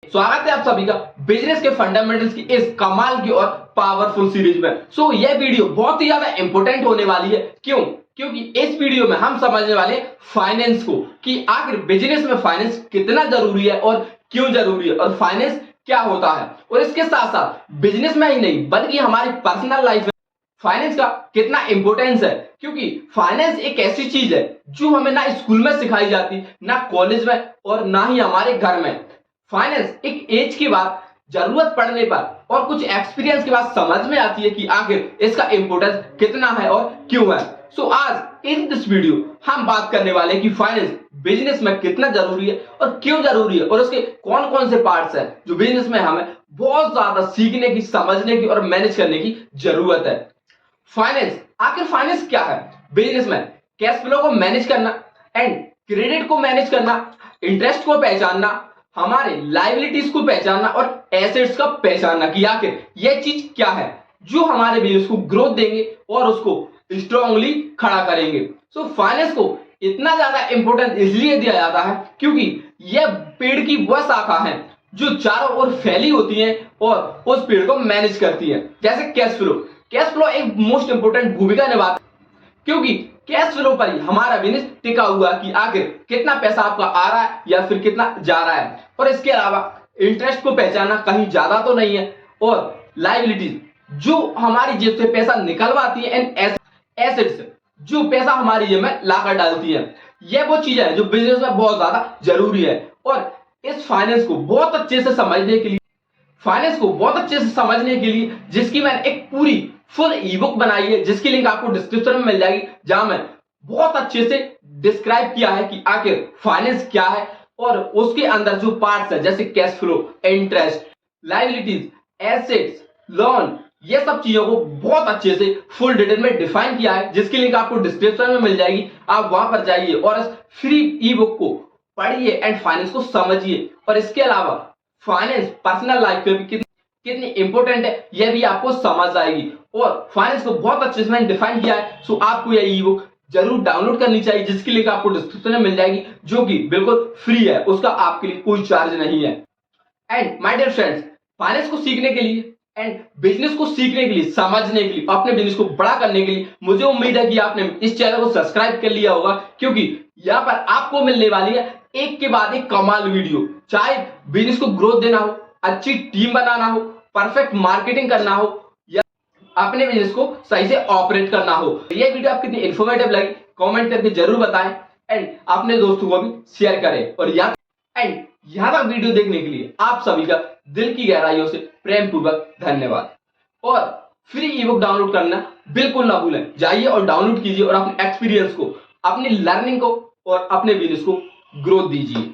स्वागत है आप सभी का बिजनेस के फंडामेंटल्स की इस कमाल की और पावरफुल सीरीज में। यह वीडियो बहुत ही ज्यादा इंपॉर्टेंट होने वाली है। क्यों? क्योंकि इस वीडियो में हम समझने वाले हैं फाइनेंस को, कि आखिर बिजनेस में फाइनेंस कितना जरूरी है और क्यों जरूरी है, और फाइनेंस क्या होता है, और इसके साथ साथ बिजनेस में ही नहीं बल्कि हमारी पर्सनल लाइफ में फाइनेंस का कितना इंपॉर्टेंस है। क्योंकि फाइनेंस एक ऐसी चीज है जो हमें ना स्कूल में सिखाई जाती, ना कॉलेज में, और ना ही हमारे घर में। फाइनेंस एक एज के बाद जरूरत पड़ने पर और कुछ एक्सपीरियंस के बाद समझ में आती है कि आखिर इसका इंपॉर्टेंस कितना है और क्यों है। आज इन दिस वीडियो हम बात करने वाले हैं कि फाइनेंस बिजनेस में कितना जरूरी है और क्यों जरूरी है, और उसके कौन कौन से पार्ट्स हैं जो बिजनेस में हमें बहुत ज्यादा सीखने की, समझने की और मैनेज करने की जरूरत है। फाइनेंस, आखिर फाइनेंस क्या है? बिजनेस में कैश फ्लो को मैनेज करना एंड क्रेडिट को मैनेज करना, इंटरेस्ट को पहचानना, हमारे लायबिलिटीज को पहचानना और एसेट्स का पहचानना कि आखिर यह चीज क्या है जो हमारे बिजनेस को ग्रोथ देंगे और उसको स्ट्रांगली खड़ा करेंगे। फाइनेंस को इतना ज्यादा इंपॉर्टेंस इसलिए दिया जाता है क्योंकि यह पेड़ की वह शाखा है जो चारों ओर फैली होती है और उस पेड़ को मैनेज करती है। जैसे कैश फ्लो एक मोस्ट इंपोर्टेंट भूमिका निभाता है, क्योंकि कैश फ्लो पर ही हमारा बिजनेस टिका हुआ कि आखिर कितना पैसा आपका आ रहा है या फिर कितना जा रहा है। और इसके अलावा इंटरेस्ट को पहचानना कहीं ज्यादा तो नहीं है, और लायबिलिटीज जो हमारी जेब से पैसा निकलवाती है, एंड एसेट्स जो पैसा हमारी जेब में लाकर डालती है। यह वो चीज है जो बिजनेस में बहुत ज्यादा जरूरी है। और इस फाइनेंस को बहुत अच्छे से समझने के लिए जिसकी मैंने एक पूरी फुल ई बुक बनाई है, जिसकी लिंक आपको डिस्क्रिप्शन में मिल जाएगी, जहां मैं बहुत अच्छे से डिस्क्राइब किया है कि आखिर फाइनेंस क्या है और उसके अंदर जो पार्ट्स है जैसे cash flow, interest, liabilities, assets, loan, ये सब चीजों को बहुत अच्छे से फुल डिटेल में डिफाइन किया है, जिसकी लिंक आपको डिस्क्रिप्शन में मिल जाएगी। आप वहां पर जाइए और इस फ्री ई बुक को पढ़िए एंड फाइनेंस को समझिए। और इसके अलावा फाइनेंस पर्सनल लाइफ में भी कितनी इंपॉर्टेंट है यह भी आपको समझ आएगी, और फाइनेंस को बहुत अच्छे से मैंने डिफाइन किया है। आपको यह ई बुक जरूर डाउनलोड करनी चाहिए, जिसकी लिंक आपको डिस्क्रिप्शन में मिल जाएगी, जो कि बिल्कुल फ्री है, उसका आपके लिए कोई चार्ज नहीं है। And my dear friends, finance को सीखने के लिए एंड बिजनेस को सीखने के लिए, समझने के लिए, अपने बिजनेस को बड़ा करने के लिए मुझे उम्मीद है कि आपने इस चैनल को सब्सक्राइब कर लिया होगा, क्योंकि यहाँ पर आपको मिलने वाली है एक के बाद एक कमाल वीडियो। चाहे बिजनेस को ग्रोथ देना हो, अच्छी टीम बनाना हो, परफेक्ट मार्केटिंग करना हो, या अपने बिजनेस को सही से ऑपरेट करना हो। ये वीडियो आपको कितनी इंफॉर्मेटिव लगी कमेंट करके जरूर बताएं, एंड अपने दोस्तों को भी शेयर करें। और यहाँ तक वीडियो देखने के लिए आप सभी का दिल की गहराइयों से प्रेम पूर्वक धन्यवाद। और फ्री ई बुक डाउनलोड करना बिल्कुल ना भूलें, जाइए और डाउनलोड कीजिए और अपने एक्सपीरियंस को, अपनी लर्निंग को और अपने बिजनेस को ग्रोथ दीजिए।